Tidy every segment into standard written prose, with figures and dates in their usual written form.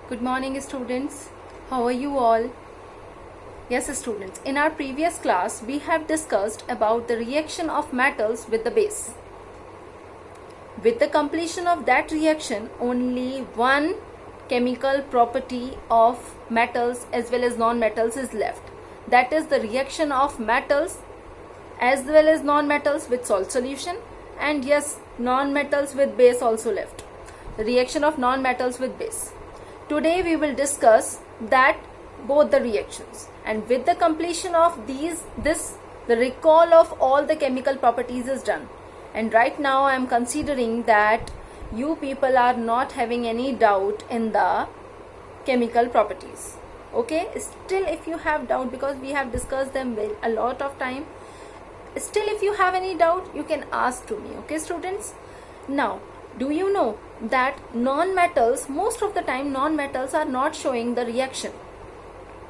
Good morning, students. How are you all? Yes, students. In our previous class, we have discussed about the reaction of metals with the base. With the completion of that reaction, only one chemical property of metals as well as non-metals is left. That is the reaction of metals as well as non-metals with salt solution, and yes, non-metals with base also left. The reaction of non-metals with base. Today we will discuss that both the reactions, and with the completion of the recall of all the chemical properties is done. And right now I am considering that you people are not having any doubt in the chemical properties. Okay, still if you have doubt, because we have discussed them a lot of time, still if you have any doubt you can ask to me. Okay students, now do you know that non-metals, most of the time non-metals are not showing the reaction.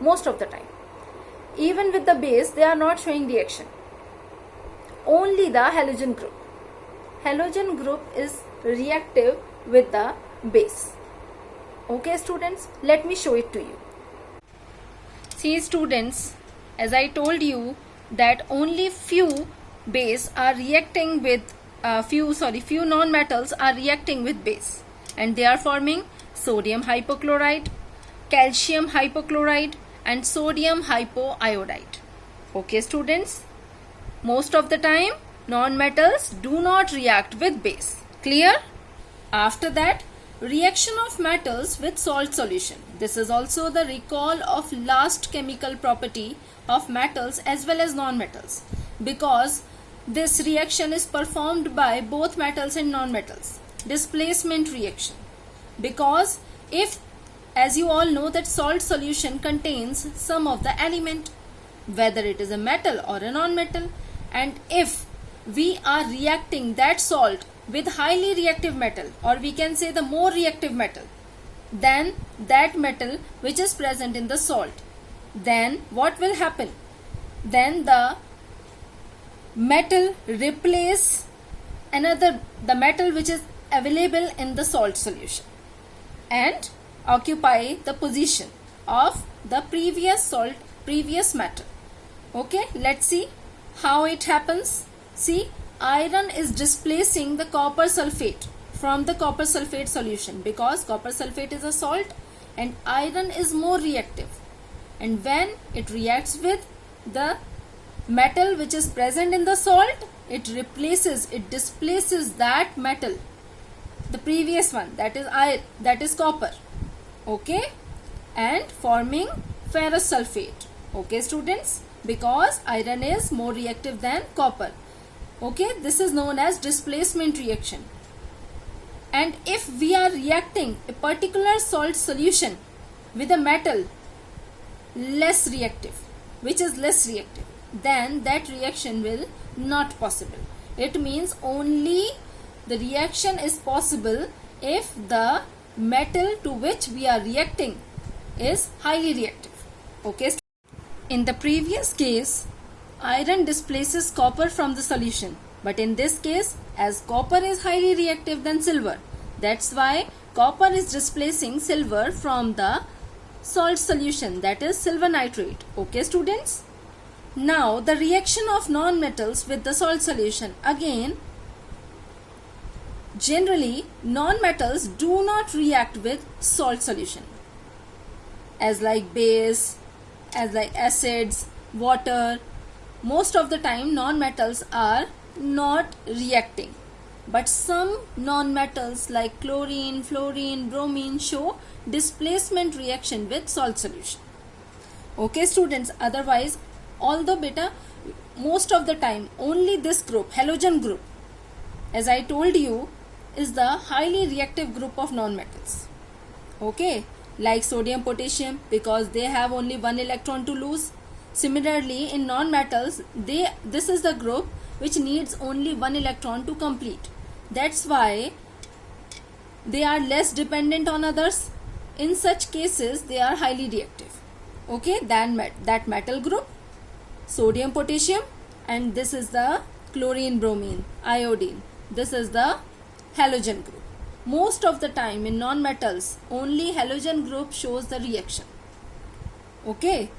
Most of the time, even with the base, they are not showing reaction. Only the halogen group is reactive with the base. Okay students, let me show it to you. See students, as I told you that only few base are reacting with few non-metals are reacting with base, and they are forming sodium hypochlorite, calcium hypochlorite and sodium hypoiodide. Okay students, most of the time non-metals do not react with base. Clear? After that, reaction of metals with salt solution. This is also the recall of last chemical property of metals as well as non-metals, because this reaction is performed by both metals and non-metals. Displacement reaction. Because if, as you all know, that salt solution contains some of the element, whether it is a metal or a non-metal, and if we are reacting that salt with highly reactive metal, or we can say the more reactive metal than that metal which is present in the salt, then what will happen? Then the metal replace the metal which is available in the salt solution and occupy the position of the previous metal. Okay, let's see how it happens. See, iron is displacing the copper sulfate from the copper sulfate solution, because copper sulfate is a salt and iron is more reactive, and when it reacts with the metal which is present in the salt, it displaces that metal, the previous one, that is copper. Okay, and forming ferrous sulfate. Okay students, because iron is more reactive than copper. Okay, this is known as displacement reaction. And if we are reacting a particular salt solution with a metal less reactive, which is less reactive, then that reaction will not possible. It means only the reaction is possible if the metal to which we are reacting is highly reactive. Okay, in the previous case, iron displaces copper from the solution, but in this case, as copper is highly reactive than silver, that's why copper is displacing silver from the salt solution, that is silver nitrate. Okay students, now the reaction of non-metals with the salt solution. Again, generally non-metals do not react with salt solution, as like base, as like acids, water. Most of the time non-metals are not reacting, but some non-metals like chlorine, fluorine, bromine show displacement reaction with salt solution. Okay students, otherwise, although most of the time only this group, halogen group, as I told you, is the highly reactive group of non-metals. Okay, like sodium, potassium, because they have only one electron to lose. Similarly, in non-metals, this is the group which needs only one electron to complete. That's why they are less dependent on others. In such cases, they are highly reactive. Okay, than that metal group, sodium, potassium, and this is the chlorine, bromine, iodine. This is the halogen group. most of the time in non-metals only halogen group shows the reaction. Okay.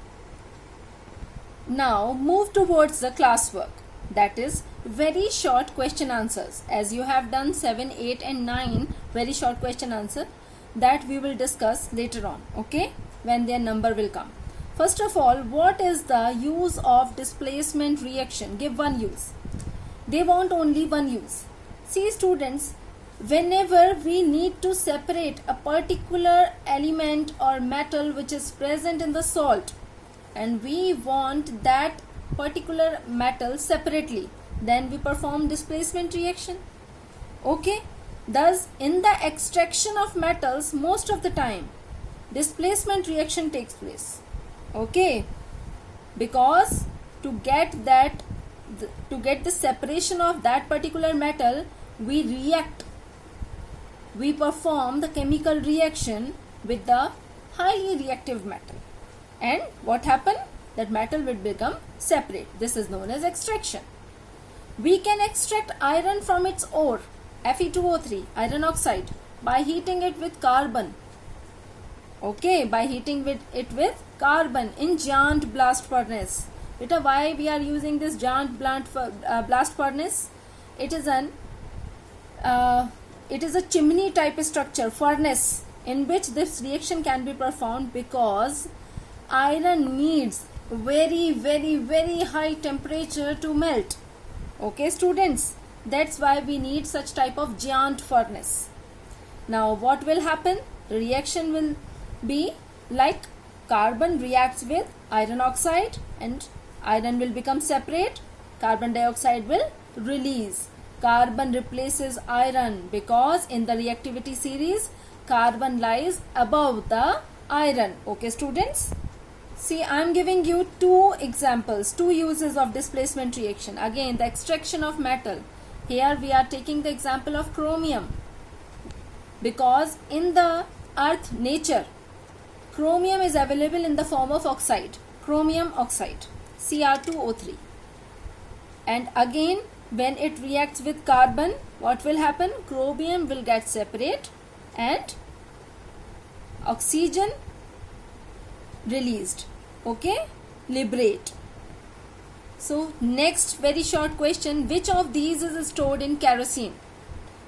Now move towards the classwork, that is very short question answers. As you have done 7, 8 and 9 very short question answer, that we will discuss later on, okay, when their number will come. First of all, what is the use of displacement reaction? Give one use. They want only one use. See students, whenever we need to separate a particular element or metal which is present in the salt, and we want that particular metal separately, then we perform displacement reaction. Okay. Thus, in the extraction of metals, most of the time displacement reaction takes place. Okay. Because to get the separation of that particular metal, we react. We perform the chemical reaction with the highly reactive metal. And what happened? That metal will become separate. This is known as extraction. We can extract iron from its ore, Fe2O3, iron oxide, by heating it with carbon. Okay, by heating it with carbon in giant blast furnace. Beta, why we are using this giant blast furnace? It is a chimney type structure, furnace, in which this reaction can be performed because iron needs very, very, very high temperature to melt. Okay students, that's why we need such type of giant furnace. Now what will happen? The reaction will be like carbon reacts with iron oxide and iron will become separate, carbon dioxide will release. Carbon replaces iron because in the reactivity series carbon lies above the iron. Okay students, see, I am giving you two examples, two uses of displacement reaction. Again, the extraction of metal. Here we are taking the example of chromium, because in the earth nature chromium is available in the form of oxide, chromium oxide, Cr2O3. And again, when it reacts with carbon, what will happen? Chromium will get separate and oxygen released. Okay, liberate. So next very short question, which of these is stored in kerosene?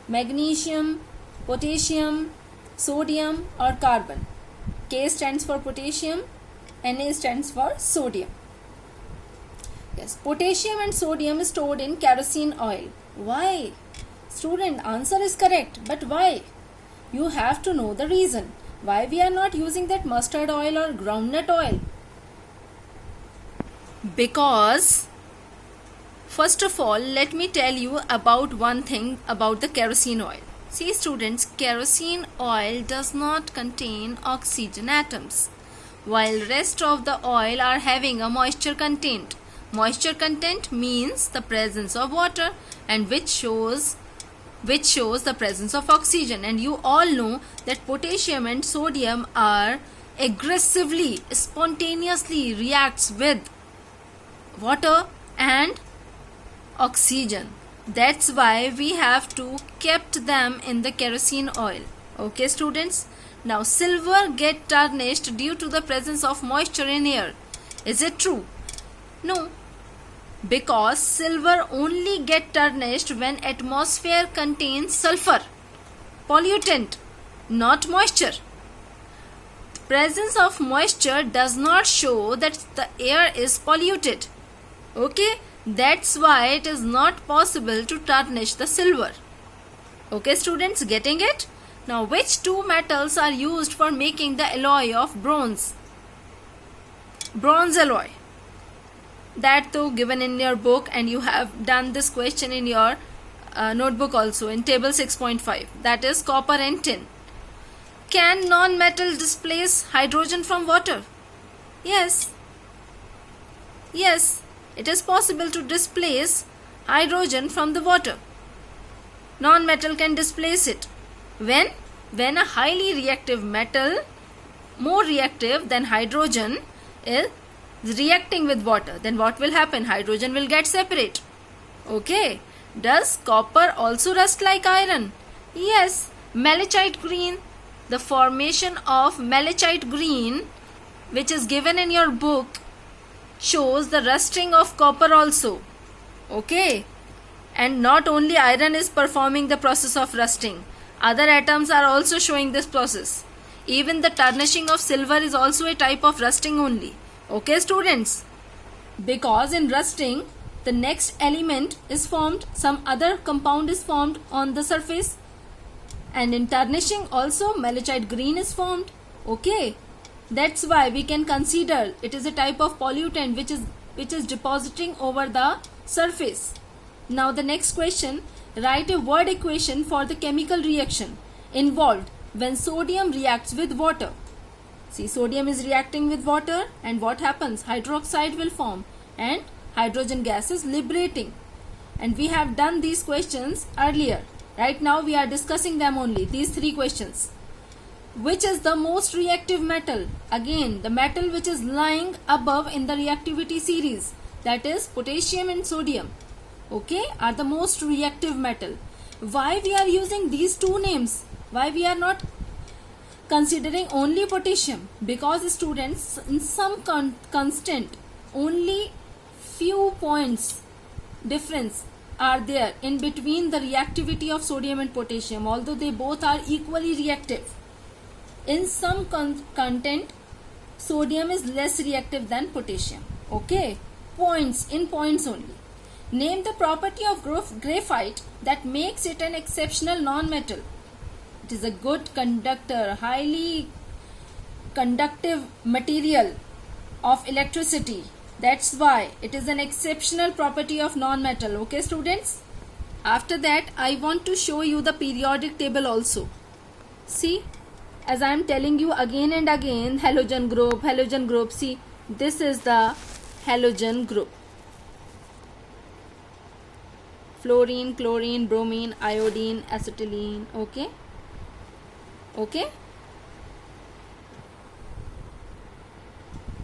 Magnesium, potassium, sodium or carbon? K stands for potassium, Na stands for sodium. Yes, potassium and sodium is stored in kerosene oil. Why? Student, answer is correct, but why? You have to know the reason. Why we are not using that mustard oil or groundnut oil? Because first of all, let me tell you about one thing about the kerosene oil. See students, kerosene oil does not contain oxygen atoms, while rest of the oil are having a moisture content. Moisture content means the presence of water, and which shows the presence of oxygen. And you all know that potassium and sodium are aggressively, spontaneously reacts with water and oxygen. That's why we have to kept them in the kerosene oil. Okay students. Now silver get tarnished due to the presence of moisture in air. Is it true? No. Because silver only get tarnished when atmosphere contains sulfur, pollutant, not moisture. Presence of moisture does not show that the air is polluted. Okay, that's why it is not possible to tarnish the silver. Okay students, getting it? Now which two metals are used for making the alloy of bronze? Bronze alloy. That too given in your book, and you have done this question in your notebook also in table 6.5. That is copper and tin. Can non-metal displace hydrogen from water? Yes. Yes, it is possible to displace hydrogen from the water. Non-metal can displace it. When a highly reactive metal, more reactive than hydrogen, is reacting with water, then what will happen? Hydrogen will get separate. Okay. Does copper also rust like iron? Yes, Malachite green, the formation of malachite green, which is given in your book, shows the rusting of copper also. Okay, and not only iron is performing the process of rusting, other atoms are also showing this process. Even the tarnishing of silver is also a type of rusting only. Okay, students, because in rusting the next element is formed, some other compound is formed on the surface, and in tarnishing also malachite green is formed. Okay, that's why we can consider it is a type of pollutant which is depositing over the surface. Now the next question, write a word equation for the chemical reaction involved when sodium reacts with water. See, sodium is reacting with water, and what happens? Hydroxide will form and hydrogen gas is liberating. And we have done these questions earlier. Right now we are discussing them only, these three questions. Which is the most reactive metal? Again, the metal which is lying above in the reactivity series, that is potassium and sodium, okay, are the most reactive metal. Why we are using these two names? Why we are not considering only potassium? Because students, in some constant, only few points difference are there in between the reactivity of sodium and potassium, although they both are equally reactive. In some content, sodium is less reactive than potassium. Okay, points, in points only. Name the property of graphite that makes it an exceptional non-metal. It is a good conductor, highly conductive material of electricity. That's why it is an exceptional property of non-metal. Okay, students? After that, I want to show you the periodic table also. See, as I am telling you again and again, halogen group. See, this is the halogen group. Fluorine, chlorine, bromine, iodine, acetylene. Okay? Okay?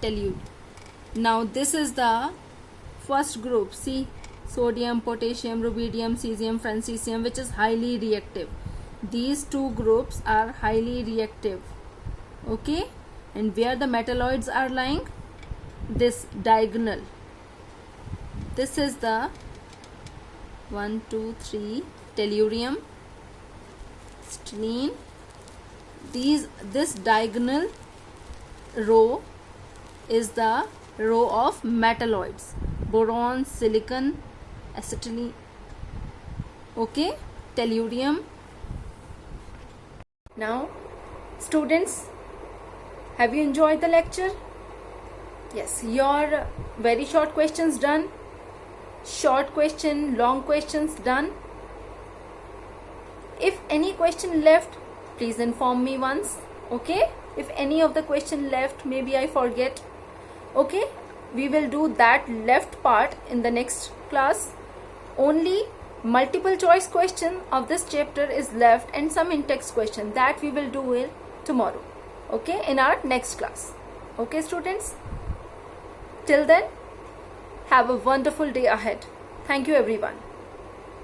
Telluride. Now this is the first group. See, sodium, potassium, rubidium, cesium, francesium, which is highly reactive. These two groups are highly reactive. Okay, and where the metalloids are lying? This diagonal. This is the 1, 2, 3 tellurium, acetylene. This diagonal row is the row of metalloids: boron, silicon, acetylene. Okay, tellurium. Now, students, have you enjoyed the lecture? Yes, your very short questions done. Short question, long questions done. If any question left, please inform me once. Okay, if any of the question left, maybe I forget. Okay, we will do that left part in the next class. Only multiple choice question of this chapter is left, and some in-text question that we will do it tomorrow. Okay, in our next class. Okay, students? Till then, have a wonderful day ahead. Thank you, everyone.